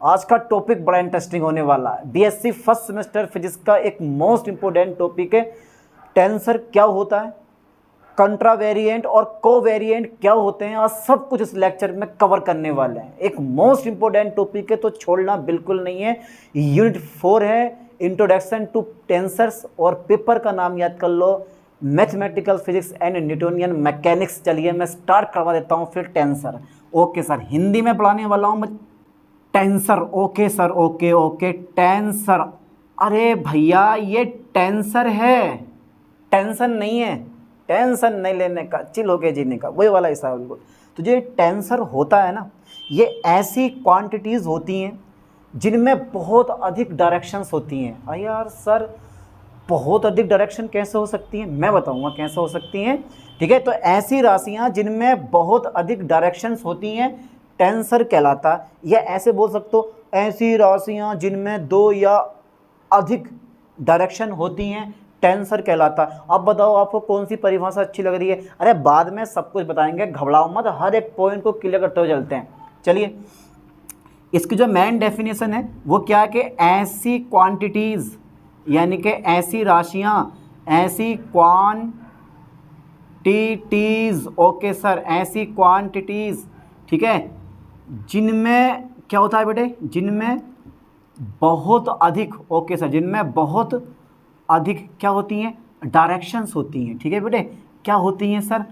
आज का टॉपिक बड़ा इंटरेस्टिंग होने वाला है। बीएससी फर्स्ट सेमेस्टर फिजिक्स का एक मोस्ट इंपोर्टेंट टॉपिक है टेंसर क्या होता है, कंट्रावेरिएंट और कोवेरिएंट क्या होते हैं, और सब कुछ इस लेक्चर में कवर करने वाले हैं। एक मोस्ट इंपोर्टेंट टॉपिक है तो छोड़ना बिल्कुल नहीं है। यूनिट 4 है इंट्रोडक्शन टू टेंसर्स, और पेपर का नाम याद कर लो mathematical physics and Newtonian mechanics. चलिए मैं स्टार्ट करवा देता हूँ फिर टेंसर। ओके सर, हिंदी में पढ़ाने वाला हूँ मैं tensor. Okay sir, okay okay tensor. अरे भैया ये टेंसर है, टेंशन नहीं है, टेंशन नहीं लेने का, चिल होके जीने का, वही वाला हिसाब बिल्कुल। तो जो टेंसर होता है ना, ये ऐसी क्वांटिटीज़ होती हैं जिनमें बहुत अधिक डायरेक्शंस होती हैं। अरे यार सर, बहुत अधिक डायरेक्शन कैसे हो सकती हैं, मैं बताऊंगा कैसे हो सकती हैं। ठीक है, तो ऐसी राशियां जिनमें बहुत अधिक डायरेक्शंस होती हैं टेंसर कहलाता है। या ऐसे बोल सकते हो ऐसी राशियां जिनमें 2 या अधिक डायरेक्शन होती हैं टेंसर कहलाता है। अब बताओ आपको कौन सी परिभाषा अच्छी लग रही है? अरे बाद में सब कुछ बताएंगे, घबराओ मत, हर एक पॉइंट को क्लियर करते हुए चलते हैं। चलिए, इसकी जो मेन डेफिनेशन है वो क्या है कि ऐसी क्वांटिटीज़, यानी कि ऐसी राशियां, ऐसी क्वांटिटीज़, ओके सर, ऐसी क्वांटिटीज़, ठीक है, जिनमें क्या होता है बेटे, जिनमें बहुत अधिक, ओके सर, जिनमें बहुत अधिक क्या होती हैं, डायरेक्शंस होती हैं। ठीक है बेटे, क्या होती हैं सर,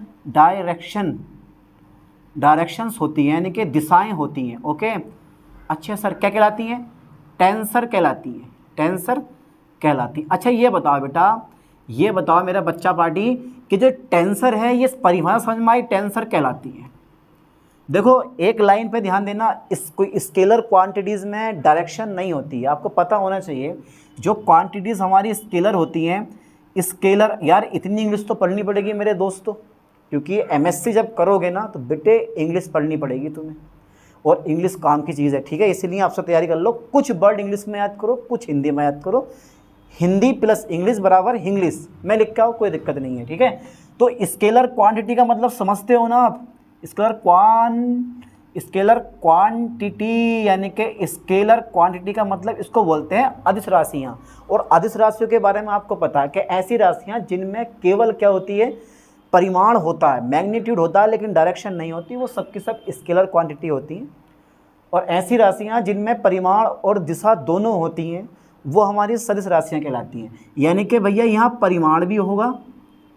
डायरेक्शंस होती हैं, यानी कि दिशाएं होती हैं। ओके, अच्छा सर, क्या कहलाती हैं? टेंसर कहलाती हैं, टेंसर कहलाती। अच्छा ये बताओ बेटा, ये बताओ मेरा बच्चा पार्टी कि जो टेंसर है ये परिभाषा समझ में आई, टेंसर कहलाती है। देखो एक लाइन पे ध्यान देना, इस कोई स्केलर क्वांटिटीज़ में डायरेक्शन नहीं होती है, आपको पता होना चाहिए। जो क्वांटिटीज़ हमारी स्केलर होती हैं, स्केलर, यार इतनी इंग्लिश तो पढ़नी पड़ेगी मेरे दोस्तों, क्योंकि एमएससी जब करोगे ना तो बेटे इंग्लिश पढ़नी पड़ेगी तुम्हें, और इंग्लिश काम की चीज़ है। ठीक है, इसीलिए आपसे तैयारी कर लो, कुछ वर्ड इंग्लिश में याद करो, कुछ हिंदी में याद करो। हिंदी प्लस इंग्लिश बराबर इंग्लिश मैं लिख के आओ, कोई दिक्कत नहीं है। ठीक है, तो स्केलर क्वांटिटी का मतलब समझते हो ना आप? स्केलर क्वांटिटी, यानी कि स्केलर क्वांटिटी का मतलब इसको बोलते हैं अदिश राशियाँ। और अदिश राशियों के बारे में आपको पता है कि ऐसी राशियाँ जिनमें केवल क्या होती है, परिमाण होता है, मैग्नीट्यूड होता है, लेकिन डायरेक्शन नहीं होती, वो सबकी सब स्केलर क्वांटिटी होती हैं। और ऐसी राशियाँ जिनमें परिमाण और दिशा दोनों होती हैं वो हमारी सदिश राशियाँ कहलाती हैं। यानी कि भैया यहाँ परिमाण भी होगा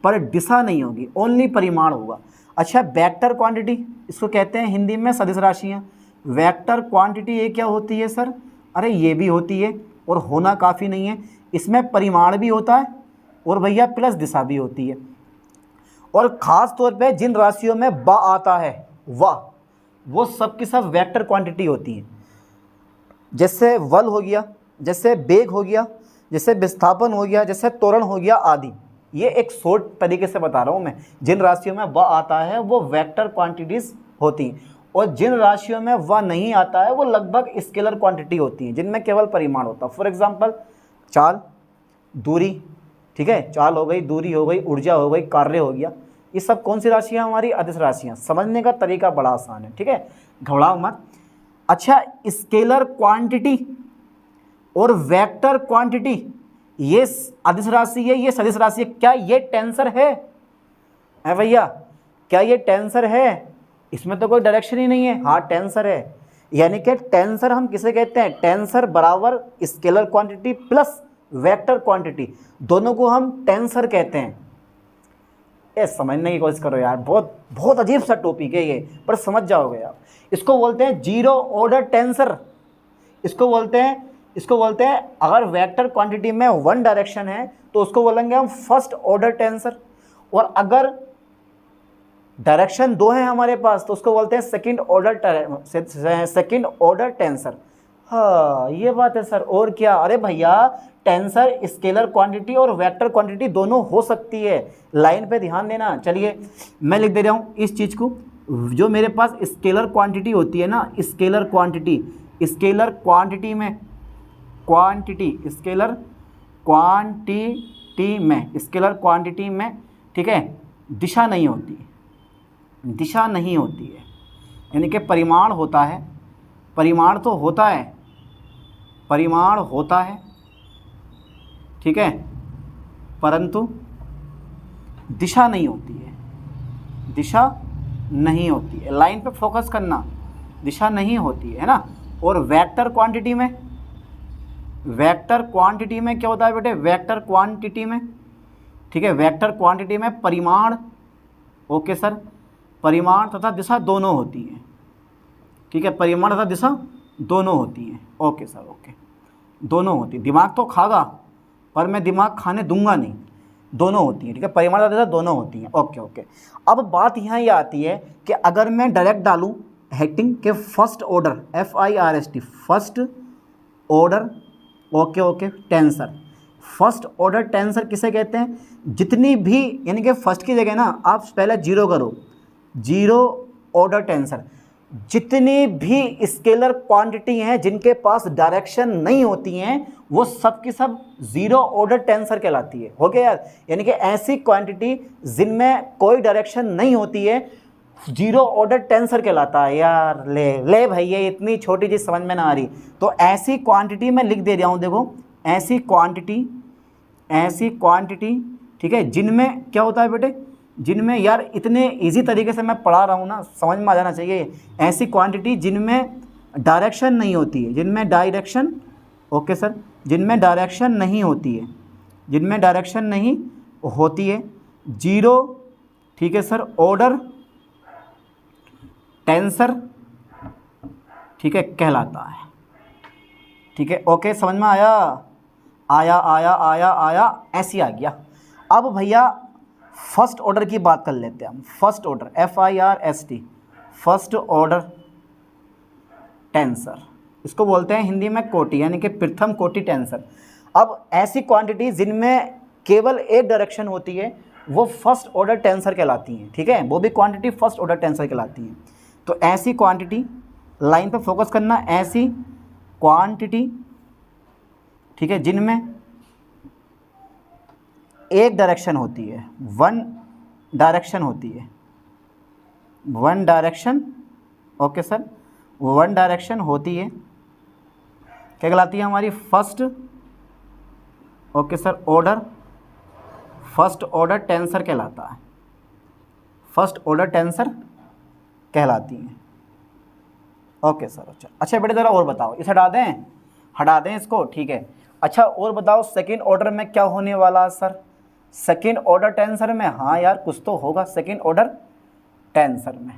पर दिशा नहीं होगी, ओनली परिमाण होगा। अच्छा, वेक्टर क्वांटिटी इसको कहते हैं हिंदी में सदिश राशियाँ। वेक्टर क्वांटिटी ये क्या होती है सर? अरे ये भी होती है, और होना काफ़ी नहीं है, इसमें परिमाण भी होता है और भैया प्लस दिशा भी होती है। और ख़ास तौर पे जिन राशियों में बा आता है वाह, वो सब की सब वेक्टर क्वांटिटी होती हैं। जैसे वल हो गया, जैसे बेग हो गया, जैसे विस्थापन हो गया, जैसे त्वरण हो गया आदि। ये एक शॉर्ट तरीके से बता रहा हूँ मैं। जिन राशियों में व आता है वो वेक्टर क्वांटिटीज़ होती हैं, और जिन राशियों में व नहीं आता है वो लगभग स्केलर क्वांटिटी होती हैं, जिनमें केवल परिमाण होता है। फॉर एग्जांपल चाल, दूरी, ठीक है, चाल हो गई, दूरी हो गई, ऊर्जा हो गई, कार्य हो गया, ये सब कौन सी राशियाँ हमारी? अदिश राशियाँ। समझने का तरीका बड़ा आसान है, ठीक है, घबराओ मत। अच्छा, स्केलर क्वांटिटी और वेक्टर क्वांटिटी, ये अदिश राशि है, ये सदिश राशि है, क्या ये टेंसर है भैया? क्या ये टेंसर है? इसमें तो कोई डायरेक्शन ही नहीं है। हाँ टेंसर है, यानी कि टेंसर हम किसे कहते हैं? टेंसर बराबर scalar quantity plus vector quantity, दोनों को हम टेंसर कहते हैं। ये समझने की कोशिश करो यार, बहुत बहुत अजीब सा टॉपिक है ये, पर समझ जाओगे आप। इसको बोलते हैं जीरो ऑर्डर टेंसर। इसको बोलते हैं अगर वेक्टर क्वांटिटी में 1 डायरेक्शन है तो उसको बोलेंगे हम फर्स्ट ऑर्डर टेंसर, और अगर डायरेक्शन 2 है हमारे पास तो उसको बोलते हैं सेकंड ऑर्डर टेंसर। हाँ ये बात है सर, और क्या? अरे भैया टेंसर स्केलर क्वांटिटी और वेक्टर क्वांटिटी दोनों हो सकती है, लाइन पे ध्यान देना। चलिए मैं लिख दे रहा हूँ इस चीज़ को। जो मेरे पास स्केलर क्वांटिटी होती है ना, स्केलर क्वांटिटी में स्केलर क्वांटिटी में, ठीक है, दिशा नहीं होती है, यानी कि परिमाण होता है, परिमाण तो होता है, परिमाण होता है, ठीक है, परंतु दिशा नहीं होती है, दिशा नहीं होती है। लाइन पे फोकस करना, दिशा नहीं होती है ना। और वेक्टर क्वांटिटी में, वेक्टर क्वांटिटी में क्या होता है बेटे, वेक्टर क्वांटिटी में, ठीक है, वेक्टर क्वांटिटी में परिमाण, ओके सर, परिमाण तथा दिशा दोनों होती हैं, ठीक है, परिमाण तथा दिशा दोनों होती हैं, ओके सर, ओके, दोनों होती है। दिमाग तो खागा पर मैं दिमाग खाने दूंगा नहीं, दोनों होती हैं, ठीक है, परिमाण तथा दिशा दोनों होती हैं, ओके ओके। अब बात यहाँ ये आती है कि अगर मैं डायरेक्ट डालूँ हेडिंग के first order, FIRST, first order, okay okay, tensor. First order tensor किसे कहते हैं, जितनी भी, यानी कि फर्स्ट की जगह ना आप पहले जीरो करो, जीरो ऑर्डर टेंसर, जितनी भी स्केलर क्वांटिटी हैं जिनके पास डायरेक्शन नहीं होती हैं वो सब की सब जीरो ऑर्डर टेंसर कहलाती है। हो गया यार, यानी कि ऐसी क्वांटिटी जिनमें कोई डायरेक्शन नहीं होती है जीरो ऑर्डर टेंसर कहलाता है। यार ले भाई, ये इतनी छोटी चीज़ समझ में ना आ रही, तो ऐसी क्वांटिटी मैं लिख दे रहा हूँ, देखो ऐसी क्वांटिटी, ठीक है, जिनमें क्या होता है बेटे, जिनमें यार इतने इजी तरीके से मैं पढ़ा रहा हूँ ना, समझ में आ जाना चाहिए। ऐसी क्वांटिटी जिनमें डायरेक्शन नहीं होती है, जिनमें डायरेक्शन, ओके सर, जिनमें डायरेक्शन नहीं होती है, जिनमें डायरेक्शन नहीं होती है, जीरो, ठीक है सर, ऑर्डर टेंसर, ठीक है, कहलाता है, ठीक है, ओके, समझ में आया, आया आया आया आया, ऐसे आ गया। अब भैया फर्स्ट ऑर्डर की बात कर लेते हैं हम। First order, FIRST, first order tensor, इसको बोलते हैं हिंदी में कोटि, यानी कि प्रथम कोटि टेंसर। अब ऐसी क्वांटिटी जिनमें केवल एक डायरेक्शन होती है वो फर्स्ट ऑर्डर टेंसर कहलाती हैं, ठीक है, वो भी क्वांटिटी फर्स्ट ऑर्डर टेंसर कहलाती हैं। तो ऐसी क्वांटिटी, लाइन पे फोकस करना, ऐसी क्वांटिटी, ठीक है, जिनमें एक डायरेक्शन होती है, वन डायरेक्शन होती है, one direction, okay sir, one direction होती है, क्या कहलाती है हमारी, first, okay sir, order, first order tensor कहलाता है, फर्स्ट ऑर्डर टेंसर कहलाती हैं, ओके सर। अच्छा बेटे ज़रा और बताओ, इसे हटा दें इसको, ठीक है। अच्छा और बताओ सेकंड ऑर्डर में क्या होने वाला है सर, सेकंड ऑर्डर टेंसर में, हाँ यार कुछ तो होगा सेकंड ऑर्डर टेंसर में,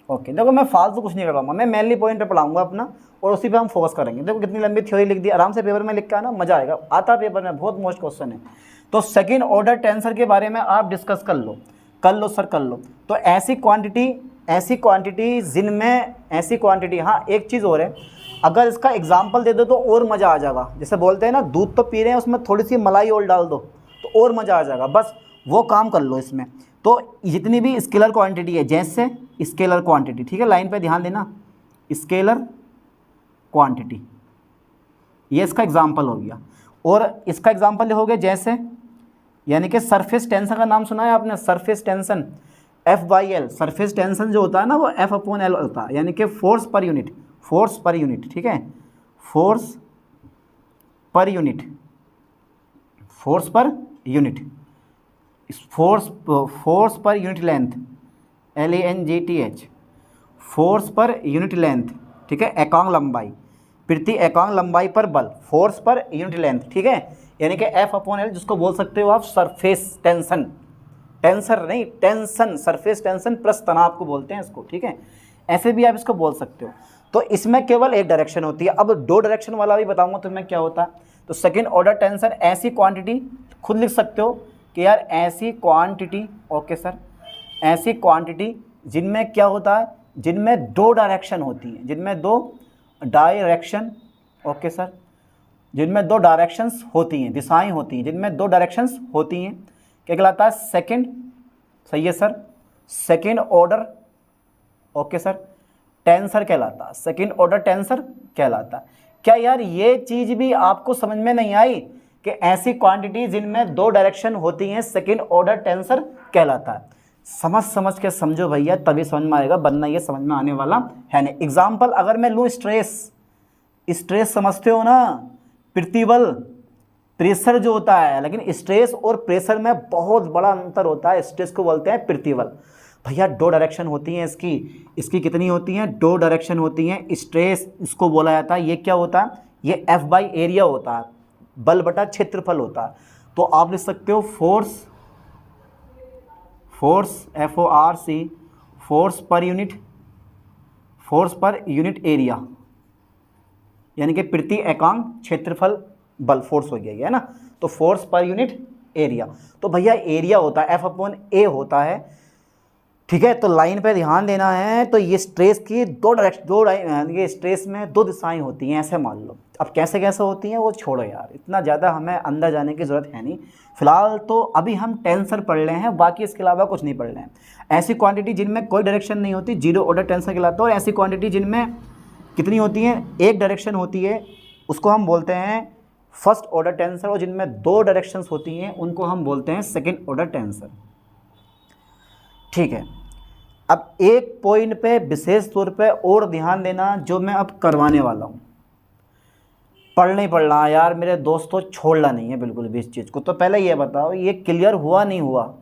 ओके। देखो मैं फालतू कुछ नहीं कर पाऊंगा, मैं मेनली पॉइंट पे पढ़ाऊंगा अपना और उसी पे हम फोकस करेंगे। देखो कितनी लंबी थ्योरी लिख दी, आराम से पेपर में लिख के आना, मजा आएगा, आता पेपर में, बहुत मोस्ट क्वेश्चन है। तो सेकंड ऑर्डर टेंसर के बारे में आप डिस्कस कर लो सर, कर लो। तो ऐसी क्वांटिटी जिनमें, ऐसी क्वांटिटी, हाँ एक चीज़ और है, अगर इसका एग्जाम्पल दे दो तो और मज़ा आ जाएगा। जैसे बोलते हैं ना दूध तो पी रहे हैं उसमें थोड़ी सी मलाई और डाल दो तो और मज़ा आ जाएगा, बस वो काम कर लो इसमें। तो जितनी भी स्केलर क्वांटिटी है, जैसे स्केलर क्वांटिटी, ठीक है, लाइन पे ध्यान देना, स्केलर क्वांटिटी, ये इसका एग्जाम्पल हो गया। और इसका एग्जाम्पल लिखोगे जैसे, यानी कि सरफेस टेंशन का नाम सुना है आपने, surface tension, F/L, surface tension जो होता है ना वो F/L होता है, यानी कि फोर्स पर यूनिट, ठीक है, force per unit, force per unit length, LANGTH, force per unit length, ठीक है, एकांक लंबाई, प्रति एकांक लंबाई पर बल, फोर्स पर यूनिट लेंथ, ठीक है, यानी कि F/L, जिसको बोल सकते हो आप सरफेस टेंशन, टेंसर नहीं टेंशन, सरफेस टेंशन प्लस तनाव को बोलते हैं इसको, ठीक है, ऐसे भी आप इसको बोल सकते हो। तो इसमें केवल एक डायरेक्शन होती है। अब दो डायरेक्शन वाला भी बताऊंगा तुम्हें क्या होता है। तो सेकंड ऑर्डर टेंसर, ऐसी क्वांटिटी, खुद लिख सकते हो कि यार ऐसी क्वांटिटी, ओके सर, ऐसी क्वांटिटी जिनमें क्या होता है, जिनमें दो डायरेक्शन होती हैं, जिनमें दो डायरेक्शन, ओके सर, जिनमें दो डायरेक्शंस होती हैं, दिशाएं होती हैं, जिनमें दो डायरेक्शंस होती हैं, क्या कहलाता है, सेकंड, सही है sir, second order, okay sir, tensor कहलाता है, सेकंड ऑर्डर टेंसर कहलाता है। क्या यार ये चीज़ भी आपको समझ में नहीं आई कि ऐसी क्वांटिटी जिनमें दो डायरेक्शन होती हैं सेकंड ऑर्डर टेंसर कहलाता है। समझ समझ के समझो भैया, तभी समझ में आएगा, वरना ये समझ में आने वाला है नहीं। एग्जाम्पल अगर मैं लूँ, स्ट्रेस, स्ट्रेस समझते हो ना, प्रतिबल, प्रेशर जो होता है, लेकिन स्ट्रेस और प्रेशर में बहुत बड़ा अंतर होता है। स्ट्रेस को बोलते हैं प्रतिबल। भैया दो डायरेक्शन होती हैं इसकी, इसकी कितनी होती हैं? दो डायरेक्शन होती हैं। स्ट्रेस इसको बोला जाता है, ये क्या होता है? ये F बाई एरिया होता है, बल बटा क्षेत्रफल होता है। तो आप लिख सकते हो force, force FORC, force per unit, force per unit area, यानी कि प्रति एकांक क्षेत्रफल बल, फोर्स हो गया ये, है ना। तो फोर्स पर यूनिट एरिया, तो भैया एरिया होता है F/A होता है, ठीक है। तो लाइन पे ध्यान देना है। तो ये स्ट्रेस की ये स्ट्रेस में दो दिशाएं होती हैं, ऐसे मान लो। अब कैसे कैसे होती हैं वो छोड़ो यार, इतना ज़्यादा हमें अंदर जाने की ज़रूरत है नहीं। फिलहाल तो अभी हम टेंसर पढ़ रहे हैं, बाकी इसके अलावा कुछ नहीं पढ़ रहे हैं। ऐसी क्वांटिटी जिनमें कोई डायरेक्शन नहीं होती, जीरो ऑर्डर टेंसर कहलाता है। और ऐसी क्वांटिटी जिनमें कितनी होती हैं? एक डायरेक्शन होती है, उसको हम बोलते हैं फर्स्ट ऑर्डर टेंसर। और जिनमें दो डायरेक्शंस होती हैं उनको हम बोलते हैं सेकेंड ऑर्डर टेंसर, ठीक है। अब एक पॉइंट पे विशेष तौर पे और ध्यान देना, जो मैं अब करवाने वाला हूँ। पढ़ना ही पढ़ना यार मेरे दोस्तों, छोड़ना नहीं है बिल्कुल भी इस चीज़ को। तो पहले ये बताओ, ये क्लियर हुआ नहीं हुआ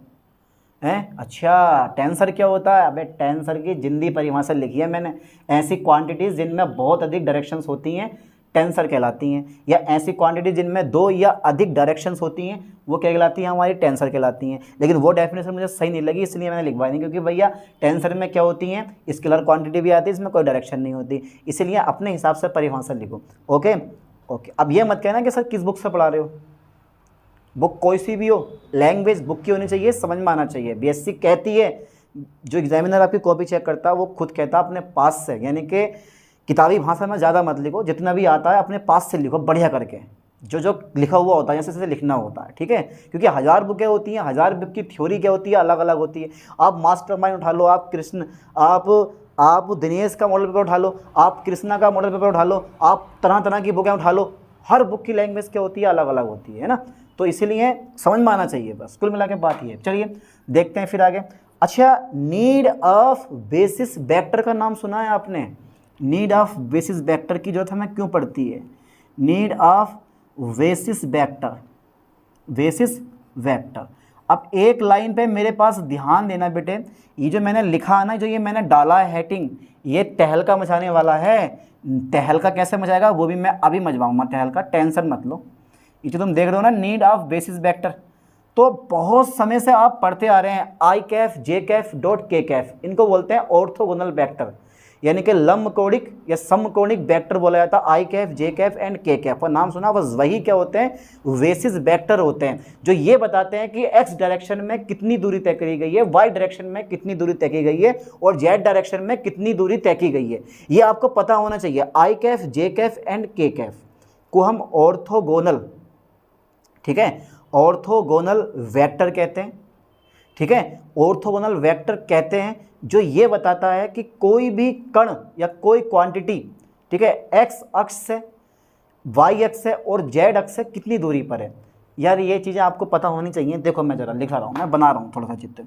है? अच्छा, टेंसर क्या होता है? अबे टेंसर की जिंदी परिभाषा लिखी है मैंने। ऐसी क्वांटिटीज़ जिनमें बहुत अधिक डायरेक्शंस होती हैं टेंसर कहलाती हैं, या ऐसी क्वांटिटी जिनमें दो या अधिक डायरेक्शंस होती हैं वो क्या कहलाती हैं? हमारी टेंसर कहलाती हैं। लेकिन वो डेफिनेशन मुझे सही नहीं लगी, इसलिए मैंने लिखवाई नहीं, क्योंकि भैया टेंसर में क्या होती हैं? स्केलर क्वांटिटी भी आती है, इसमें कोई डायरेक्शन नहीं होती, इसलिए अपने हिसाब से परिभाषा लिखो। Okay okay. अब ये मत कहना कि सर किस बुक से पढ़ा रहे हो। बुक कोई सी भी हो, लैंग्वेज बुक की होनी चाहिए, समझ में आना चाहिए। BSc कहती है, जो एग्जामिनर आपकी कॉपी चेक करता है वो खुद कहता है अपने पास से, यानी कि किताबी भाषा में ज़्यादा मत लिखो, जितना भी आता है अपने पास से लिखो बढ़िया करके, जो जो लिखा हुआ होता है जैसे जैसे लिखना होता है, ठीक है। क्योंकि हज़ार बुकें होती हैं, हज़ार बुक की थ्योरी क्या होती है? अलग अलग होती है। आप मास्टरमाइंड उठा लो, आप कृष्ण, आप दिनेश का मॉडल पेपर उठा लो, आप कृष्णा का मॉडल पेपर उठा लो, आप तरह तरह की बुकें उठा लो, हर बुक की लैंग्वेज क्या होती है? अलग अलग होती है ना। तो इसीलिए समझ में आना चाहिए, बस कुल मिला के बात ही है। चलिए देखते हैं फिर आगे। अच्छा, नीड ऑफ बेसिस वेक्टर का नाम सुना है आपने? नीड ऑफ बेसिस वेक्टर की जरूरत हमें क्यों पड़ती है? Need of basis vector, basis vector. अब एक लाइन पे मेरे पास ध्यान देना बेटे, ये जो मैंने लिखा है ना, जो ये मैंने डाला है हेडिंग, ये तहलका मचाने वाला है। तहलका कैसे मचाएगा वो भी मैं अभी मचवाऊंगा। तहलका टेंशन मत लो। ये जो तुम देख रहे हो ना, नीड ऑफ बेसिस वेक्टर, तो बहुत समय से आप पढ़ते आ रहे हैं। आई कैफ, जे कैफ, डॉट के कैफ, इनको बोलते हैं ऑर्थोगोनल वेक्टर, यानी कि लंबकोणिक या समकोणिक वेक्टर बोला जाता है। आई कैफ, जे कैफ एंड के कैफ का नाम सुना, बस वही क्या होते हैं? बेसिस वेक्टर होते हैं, जो ये बताते हैं कि एक्स डायरेक्शन में कितनी दूरी तय करी गई है, वाई डायरेक्शन में कितनी दूरी तय की गई है, और जेड डायरेक्शन में कितनी दूरी तय की गई है। ये आपको पता होना चाहिए। आई कैफ, जे कैफ एंड के कैफ को हम ऑर्थोगोनल, ठीक है, ऑर्थोगोनल वेक्टर कहते हैं, ठीक है। ऑर्थोगोनल वेक्टर कहते हैं जो ये बताता है कि कोई भी कण या कोई क्वांटिटी, ठीक है, एक्स अक्ष से, वाई अक्ष से और जेड अक्ष से कितनी दूरी पर है। यार ये चीज़ें आपको पता होनी चाहिए। देखो मैं ज़रा लिखा रहा हूँ, मैं बना रहा हूँ थोड़ा सा चित्र।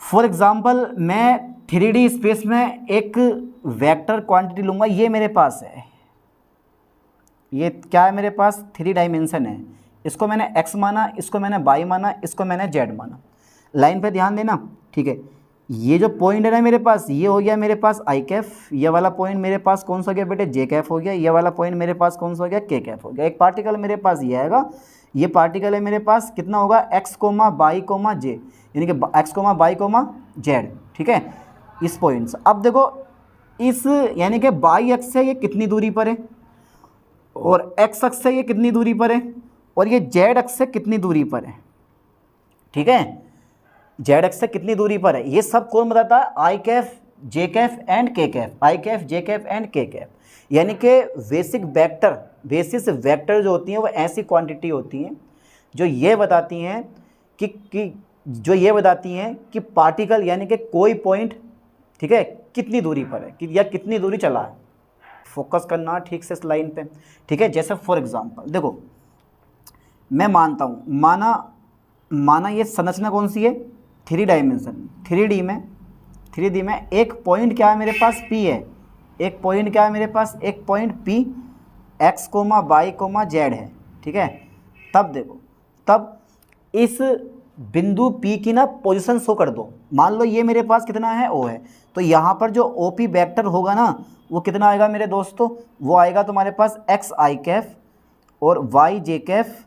फॉर एग्जाम्पल मैं 3D स्पेस में एक वेक्टर क्वांटिटी लूँगा। ये मेरे पास है, ये क्या है? मेरे पास 3 डायमेंशन है। इसको मैंने x माना, इसको मैंने y माना, इसको मैंने z माना। लाइन पे ध्यान देना, ठीक है। ये जो पॉइंट है ना मेरे पास, ये हो गया मेरे पास आई कैफ, ये वाला पॉइंट मेरे पास कौन सा हो गया बेटे? जे कैफ हो गया। ये वाला पॉइंट मेरे पास कौन सा हो गया? के कैफ हो गया। एक पार्टिकल मेरे पास ये आएगा, ये पार्टिकल है मेरे पास, कितना होगा? x, y, j, यानी कि x, y, z, ठीक है, इस पॉइंट से। अब देखो इस, यानी कि y अक्ष से ये कितनी दूरी पर है, और x अक्ष से ये कितनी दूरी पर है, और ये जेड अक्ष से कितनी दूरी पर है, ठीक है। जेड अक्ष से कितनी दूरी पर है, ये सब कौन बताता है? आई कैफ, जे कैफ एंड के कैफ। आई कैफ, जे कैफ एंड के कैफ, यानी कि बेसिक वेक्टर, बेसिस वेक्टर जो होती हैं वो ऐसी क्वांटिटी होती हैं जो ये बताती हैं कि पार्टिकल, यानी कि कोई पॉइंट, ठीक है, कितनी दूरी पर है या कितनी दूरी चला है। फोकस करना ठीक से इस लाइन पे, ठीक है। जैसे फॉर एग्जांपल देखो, मैं मानता हूँ, माना ये संरचना कौन सी है? 3 डायमेंशन 3D में एक पॉइंट क्या है मेरे पास P है, एक पॉइंट क्या है मेरे पास, एक point P x, y, z है, ठीक है। तब देखो, तब इस बिंदु P की ना पोजीशन शो कर दो। मान लो ये मेरे पास कितना है, O है, तो यहाँ पर जो OP वेक्टर होगा ना वो कितना आएगा मेरे दोस्तों, वो आएगा तुम्हारे पास x i कैफ और y j कैफ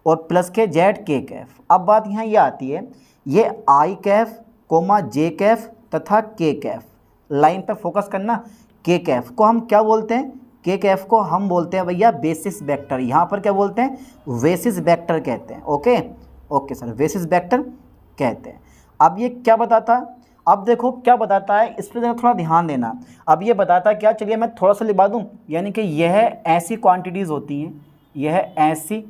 और प्लस के z k कैफ। अब बात यहाँ ये आती है, ये i कैफ j कैफ तथा k कैफ, लाइन पर फोकस करना, k कैफ को हम क्या बोलते हैं, के कैफ को हम बोलते हैं भैया बेसिस वेक्टर। यहाँ पर क्या बोलते हैं, बेसिस वेक्टर कहते हैं। ओके सर, बेसिस वेक्टर कहते हैं। अब ये क्या बताता, अब देखो क्या बताता है, इस पर थोड़ा ध्यान देना। अब ये बताता क्या, चलिए मैं थोड़ा सा लिखवा दूँ, यानी कि यह ऐसी क्वांटिटीज़ होती हैं, यह ऐसी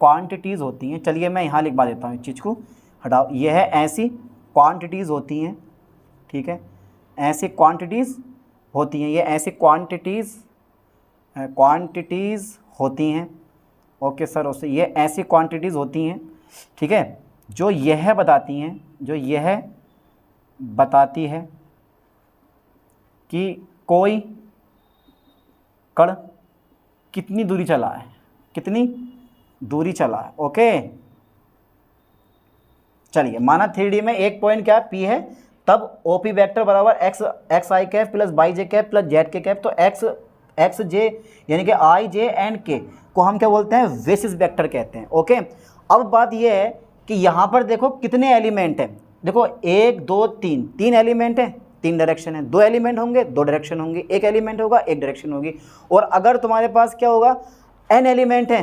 क्वांटिटीज़ होती हैं। चलिए मैं यहाँ लिखवा देता हूँ, इस चीज़ को हटाओ, यह ऐसी क्वांटिटीज़ होती हैं, ठीक है, ऐसी क्वांटिटीज़ होती हैं, ये ऐसी क्वांटिटीज़ होती हैं। ओके सर, उससे ये ऐसी क्वांटिटीज़ होती हैं, ठीक है, जो यह बताती हैं, जो यह बताती है कि कोई कण कितनी दूरी चला है, कितनी दूरी चला है। ओके, चलिए माना 3D में एक पॉइंट क्या P है, तब OP वेक्टर बराबर x i Kaif plus y j Kaif plus z k Kaif. तो x j यानी कि i j एंड k को हम क्या बोलते हैं, बेसिस वेक्टर कहते हैं। ओके, अब बात यह है कि यहाँ पर देखो कितने एलिमेंट हैं, देखो 1 2 3, 3 एलिमेंट हैं, 3 डायरेक्शन है, 2 एलिमेंट होंगे 2 डायरेक्शन होंगी, 1 एलिमेंट होगा 1 डायरेक्शन होगी। और अगर तुम्हारे पास क्या होगा, n एलिमेंट है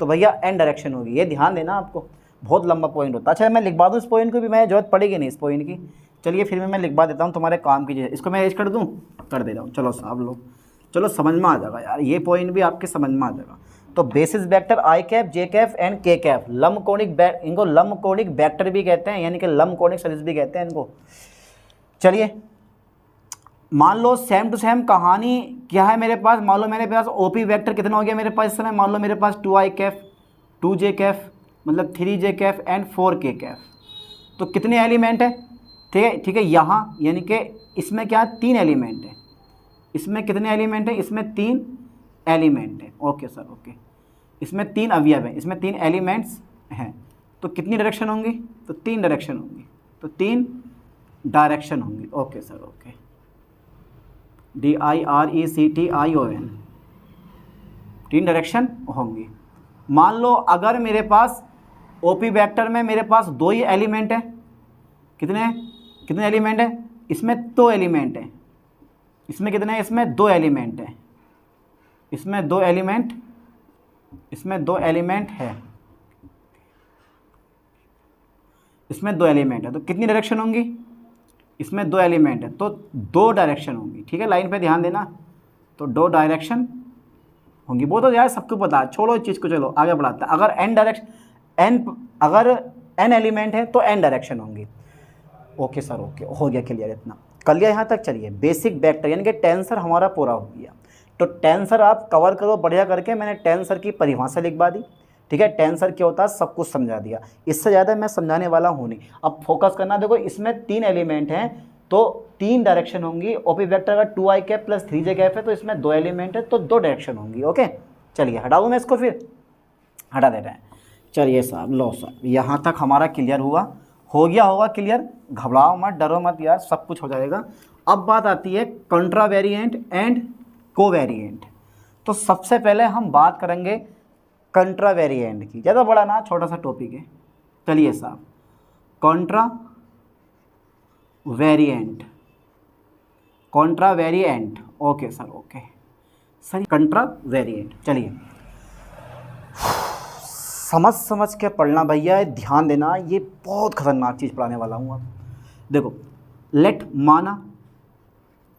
तो भैया n डायरेक्शन होगी। ये ध्यान देना, आपको बहुत लंबा पॉइंट होता है। अच्छा मैं लिखवा दूँ इस पॉइंट को भी, मैं जरूरत पड़ेगी नहीं इस पॉइंट की। चलिए फिर मैं लिखवा देता हूँ तुम्हारे काम की, इसको मैं एज कर दूँ, कर दे रहा हूँ। चलो साहब लोग, चलो समझ में आ जाएगा यार, ये पॉइंट भी आपके समझ में आ जाएगा। तो basis vector i cap j cap and k cap, लंबकोणिक इनको लंबकोणिक वेक्टर भी कहते हैं, यानी कि लंबकोणिक सदिश भी कहते हैं इनको। चलिए मान लो सेम टू सेम कहानी क्या है मेरे पास, मान लो मेरे पास OP वेक्टर कितना हो गया मेरे पास इस समय, मान लो मेरे पास 2i कैफ 2j कैफ मतलब 3j Kaif and 4k Kaif. तो कितने एलिमेंट है, ठीक है, यहाँ यानी कि इसमें क्या 3 एलिमेंट है, इसमें कितने एलिमेंट है, इसमें 3 एलिमेंट है। ओके सर, ओके, इसमें 3 अवयव हैं, इसमें 3 एलिमेंट्स हैं। तो कितनी डायरेक्शन होंगी, तो 3 डायरेक्शन होंगी, तो 3 डायरेक्शन होंगी। Okay sir, okay, DIRECTION, 3 direction होंगी। मान लो अगर मेरे पास OP वेक्टर में मेरे पास 2 ही एलिमेंट है, कितने एलिमेंट है, इसमें 2 एलिमेंट है, इसमें कितने हैं, इसमें 2 एलिमेंट है, इसमें 2 एलिमेंट, इसमें 2 एलिमेंट है, इसमें 2 एलिमेंट है। तो कितनी डायरेक्शन होंगी, इसमें 2 एलिमेंट है तो 2 डायरेक्शन होंगी। ठीक है, लाइन पे ध्यान देना, तो 2 डायरेक्शन होंगी। वो तो यार सबको पता है, छोड़ो इस चीज़ को, चलो आगे बढ़ाते हैं। अगर n एलिमेंट है तो n डायरेक्शन होंगी। ओके सर, ओके, हो गया क्लियर, इतना कर लिया यहाँ तक। चलिए बेसिक वेक्टर यानी कि टेंसर हमारा पूरा हो गया। तो टेंसर आप कवर करो बढ़िया करके, मैंने टेंसर की परिभाषा लिखवा दी। ठीक है, टेंसर क्या होता है सब कुछ समझा दिया, इससे ज़्यादा मैं समझाने वाला हूँ नहीं। अब फोकस करना, देखो इसमें 3 एलिमेंट हैं तो 3 डायरेक्शन होंगी। ओपी वेक्टर अगर 2i cap plus 3j cap है तो इसमें 2 एलिमेंट है तो 2 डायरेक्शन होंगी। ओके, चलिए हटा दूँ मैं इसको, फिर हटा दे रहे हैं। चलिए साहब, लो साहब, यहाँ तक हमारा क्लियर हुआ, हो गया होगा क्लियर, घबराओ मत, डरो मत यार, सब कुछ हो जाएगा। अब बात आती है कंट्रावेरिएंट एंड कोवेरिएंट। तो सबसे पहले हम बात करेंगे कंट्रावेरिएंट की, ज़्यादा बड़ा ना, छोटा सा टॉपिक है। चलिए साहब, कंट्रावेरिएंट, ओके सर, ओके सर, कंट्रावेरिएंट। चलिए समझ के पढ़ना भैया, ध्यान देना, ये बहुत खतरनाक चीज़ पढ़ाने वाला हूँ। अब देखो, लेट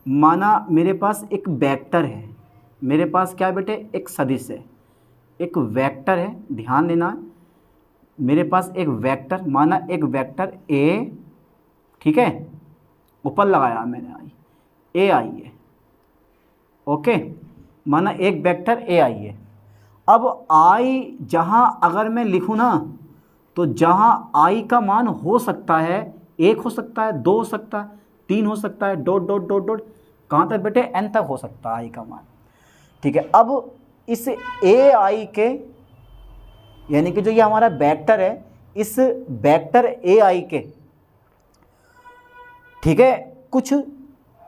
माना मेरे पास एक वेक्टर है, मेरे पास क्या है बेटे, एक सदिश है, एक वेक्टर है, ध्यान देना, मेरे पास एक वेक्टर, माना एक वेक्टर ए, ठीक है, ऊपर लगाया मैंने ए आई है। ओके, माना एक वेक्टर ए आई है। अब आई जहाँ अगर मैं लिखूँ ना, तो जहाँ आई का मान हो सकता है 1 हो सकता है, 2 हो सकता है, 3 हो सकता है, डॉट डॉट डॉट डॉट कहाँ तक बेटे, n तक हो सकता है आई का मान। ठीक है, अब इस ए आई के यानी कि जो ये हमारा वेक्टर है, इस वेक्टर ए आई के, ठीक है, कुछ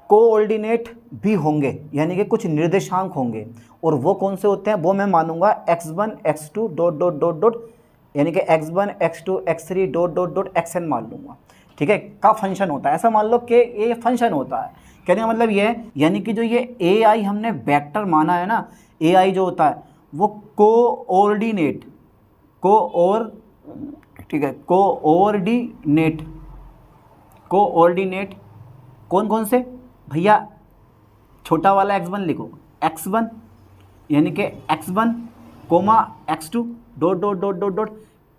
कोऑर्डिनेट भी होंगे, यानी कि कुछ निर्देशांक होंगे, और वो कौन से होते हैं वो मैं मानूंगा x1 x2 dot dot dot dot, यानी कि x1 x2 x3 dot dot dot xn मान लूँगा। ठीक है, का फंक्शन होता है, ऐसा मान लो कि ये फंक्शन होता है। कहने का मतलब ये है, यानी कि जो ये ए आई हमने वेक्टर माना है ना, ए आई जो होता है वो कोऑर्डिनेट ठीक है, कोऑर्डिनेट कौन कौन से भैया, छोटा वाला x1 लिखो, x1 यानी कि x1 comma x2 dot dot dot dot dot,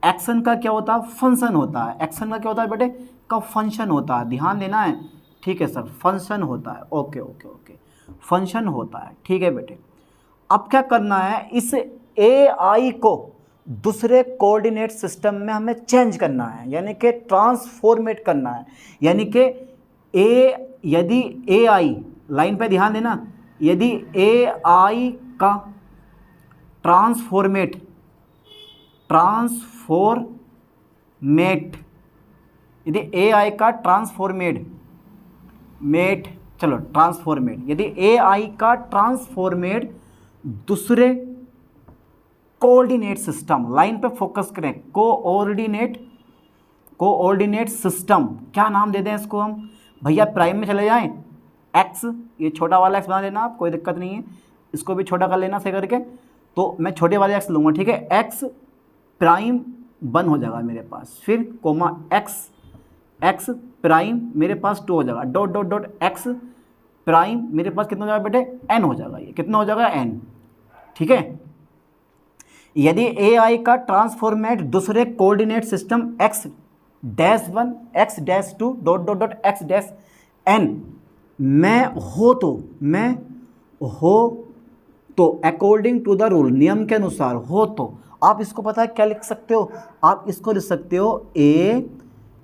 action का क्या होता है, फंक्शन होता है। एक्शन का क्या होता है बेटे, का फंक्शन होता है, ध्यान देना है। ठीक है सर, फंक्शन होता है, ओके ओके ओके, फंक्शन होता है। ठीक है बेटे, अब क्या करना है, इस ए आई को दूसरे कोऑर्डिनेट सिस्टम में हमें चेंज करना है, यानी कि ट्रांसफॉर्मेट करना है। यानी कि यदि ए आई, लाइन पे ध्यान देना, यदि ए आई का ट्रांसफॉर्मेट यदि ए आई का ट्रांसफॉर्मेट यदि ए आई का ट्रांसफॉर्मेट दूसरे कोऑर्डिनेट सिस्टम, लाइन पे फोकस करें, कोऑर्डिनेट सिस्टम, क्या नाम दे दें इसको हम भैया, प्राइम में चले जाएं, एक्स, ये छोटा वाला एक्स बना लेना आप, कोई दिक्कत नहीं है, इसको भी छोटा कर लेना सही करके, तो मैं छोटे वाले एक्स लूँगा। ठीक है, एक्स प्राइम 1 हो जाएगा मेरे पास, फिर कोमा एक्स प्राइम मेरे पास 2 हो जाएगा, dot dot dot ex prime मेरे पास कितना हो जाएगा बेटे, n हो जाएगा, ये कितना हो जाएगा, n। ठीक है, यदि ए आई का ट्रांसफॉर्मेट दूसरे coordinate system x-1 x-2 dot dot dot x-n में हो तो अकॉर्डिंग टू द रूल, नियम के अनुसार हो तो आप इसको पता है क्या लिख सकते हो, आप इसको लिख सकते हो a,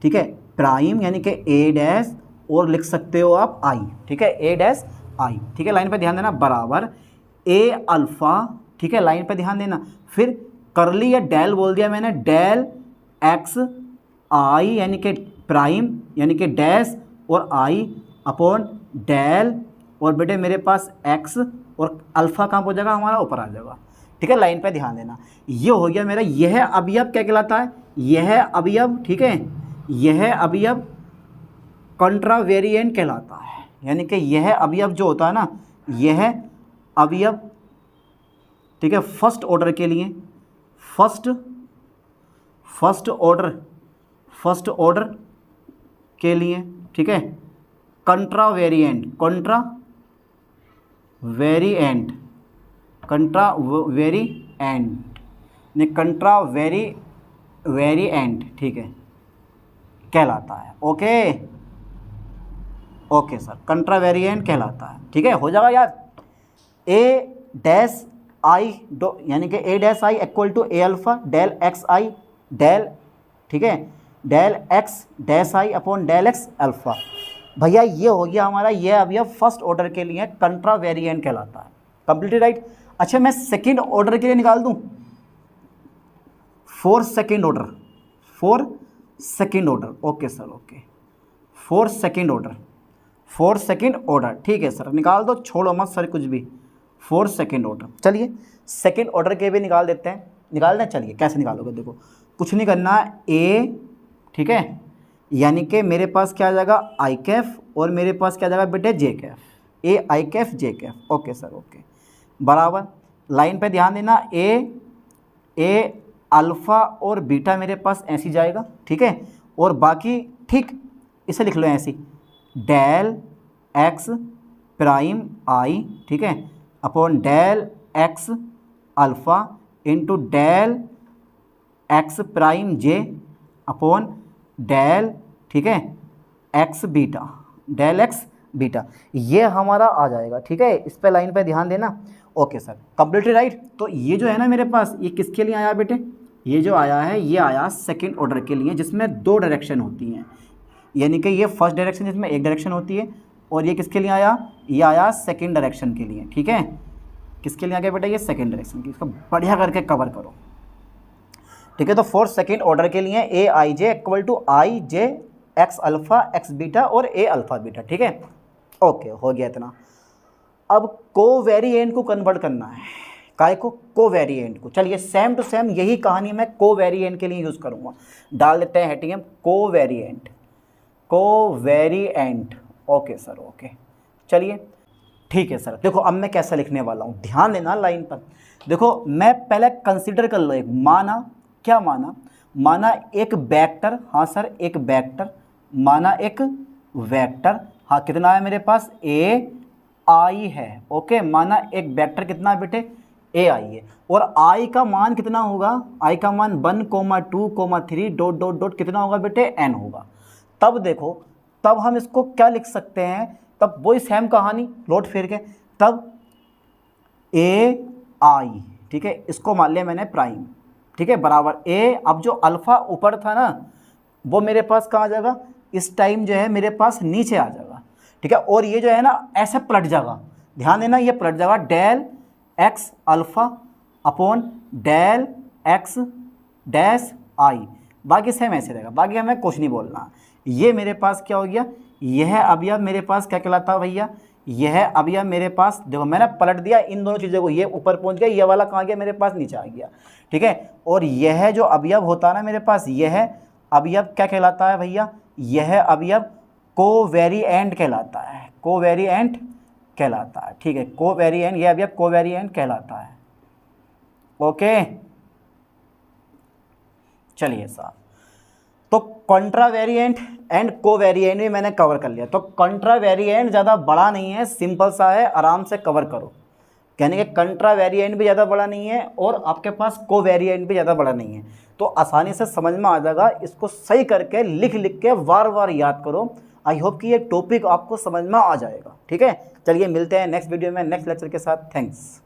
ठीक है, प्राइम यानी कि a डैश, और लिख सकते हो आप i। ठीक है, a डैश i। ठीक है, लाइन पे ध्यान देना, बराबर a अल्फ़ा, ठीक है, लाइन पे ध्यान देना, फिर करली या डेल बोल दिया मैंने, डेल x i यानी कि प्राइम यानी कि डैश और i अपॉन डेल, और बेटे मेरे पास x और अल्फ़ा कहाँ हो जाएगा हमारा, ऊपर आ जाएगा। ठीक है, लाइन पे ध्यान देना, ये हो गया मेरा, यह अवयव क्या कहलाता है, यह अवयव, ठीक है, यह अवयव कंट्रावेरिएंट कहलाता है। यानी कि यह अवयव जो होता है ना, यह अवयव, ठीक है, फर्स्ट ऑर्डर के लिए, फर्स्ट ऑर्डर के लिए, ठीक है, कंट्रावेरिएंट ठीक है कहलाता है। ओके सर, कंट्रावेरिएंट कहलाता है। ठीक है, हो जाएगा यार, ए डैश आई यानी कि a dash i equal to a alpha del x i del, ठीक है, del x dash i upon del x alpha. भैया ये हो गया हमारा, ये अवयव फर्स्ट ऑर्डर के लिए कंट्रावेरिएंट कहलाता है। Completely right. अच्छा, मैं सेकंड ऑर्डर के लिए निकाल दूं, for second order, okay sir, okay, for second order, ठीक है सर, निकाल दो, छोड़ो मत सर कुछ भी, फॉर सेकंड ऑर्डर। चलिए सेकंड ऑर्डर के भी निकाल देते हैं, निकालना, चलिए कैसे निकालोगे, देखो कुछ नहीं करना, ए, ठीक है, यानी कि मेरे पास क्या आ जाएगा आई कैफ, और मेरे पास क्या आ जाएगा बेटे जे कैफ, ए आई कैफ जे कैफ, ओके सर, ओके, बराबर, लाइन पे ध्यान देना, ए अल्फ़ा और बीटा मेरे पास ऐसी जाएगा, ठीक है, और बाकी ठीक इसे लिख लो ऐसी, डेल एक्स प्राइम आई, ठीक है, upon del x alpha into del X prime J upon del, ठीक है, X beta, del X beta, ये हमारा आ जाएगा। ठीक है, इस पे लाइन पे ध्यान देना। Okay sir, completely right. तो ये जो है ना मेरे पास, ये किसके लिए आया बेटे, ये जो आया है ये आया सेकंड ऑर्डर के लिए जिसमें 2 डायरेक्शन होती हैं, यानी कि ये फर्स्ट डायरेक्शन जिसमें 1 डायरेक्शन होती है, और ये किसके लिए आया, ये आया सेकंड डायरेक्शन के लिए। ठीक है, किसके लिए आ गया बेटा, ये सेकंड डायरेक्शन की। इसको बढ़िया करके कवर करो। ठीक है, तो फॉर सेकंड ऑर्डर के लिए a i j equal to i j x alpha x beta और ए अल्फ़ा बीटा। ठीक है, ओके, हो गया इतना। अब कोवेरिएंट को कन्वर्ट करना है, काय को, कोवेरिएंट को। चलिए सेम टू सेम यही कहानी मैं कोवेरिएंट के लिए यूज़ करूँगा। डाल देते हैं hating covariant, covariant. Okay sir, okay, चलिए ठीक है सर। देखो अब मैं कैसा लिखने वाला हूँ, ध्यान देना लाइन पर। देखो मैं पहले कंसीडर कर लो, एक माना, क्या माना, माना एक वेक्टर, हाँ सर एक वेक्टर, माना एक वेक्टर, हाँ कितना है मेरे पास, ए आई है। ओके, माना एक वेक्टर कितना बेटे, ए आई है, और आई का मान कितना होगा, आई का मान 1, 2, 3 डॉट डॉट डॉट कितना होगा बेटे, एन होगा। तब देखो, तब हम इसको क्या लिख सकते हैं, तब वही सेम कहानी लौट फिर के, तब ए आई, ठीक है, इसको मान लिया मैंने प्राइम, ठीक है, बराबर ए। अब जो अल्फ़ा ऊपर था ना वो मेरे पास कहाँ आ जाएगा, इस टाइम जो है मेरे पास नीचे आ जाएगा। ठीक है, और ये जो है ना ऐसे पलट जाएगा, ध्यान देना, ये पलट जाएगा del x alpha upon del x dash I, बाकी सेम ऐसे रहेगा, बाकी हमें कुछ नहीं बोलना। ये मेरे पास क्या हो गया, यह अवयव मेरे पास क्या कहलाता है भैया, यह अवयव मेरे पास, देखो मैंने पलट दिया इन दोनों चीज़ों को, ये ऊपर पहुंच गया, ये वाला कहाँ गया मेरे पास, नीचे आ गया। ठीक है, और यह जो अवयव होता है ना मेरे पास, यह अवयव क्या कहलाता है भैया, यह अवयव कोवेरिएंट कहलाता है, कोवेरिएंट कहलाता है। ठीक है, कोवेरिएंट, यह अवयव कोवेरिएंट कहलाता है। ओके, चलिए साहब, तो कॉन्ट्रावेरिएंट एंड कोवेरिएंट भी मैंने कवर कर लिया। तो कॉन्ट्रावेरिएंट ज़्यादा बड़ा नहीं है, सिंपल सा है, आराम से कवर करो। कहने के कॉन्ट्रावेरिएंट भी ज़्यादा बड़ा नहीं है और आपके पास कोवेरिएंट भी ज़्यादा बड़ा नहीं है, तो आसानी से समझ में आ जाएगा। इसको सही करके लिख लिख के बार बार याद करो। आई होप कि ये टॉपिक आपको समझ में आ जाएगा। ठीक है, चलिए मिलते हैं नेक्स्ट वीडियो में नेक्स्ट लेक्चर के साथ। थैंक्स।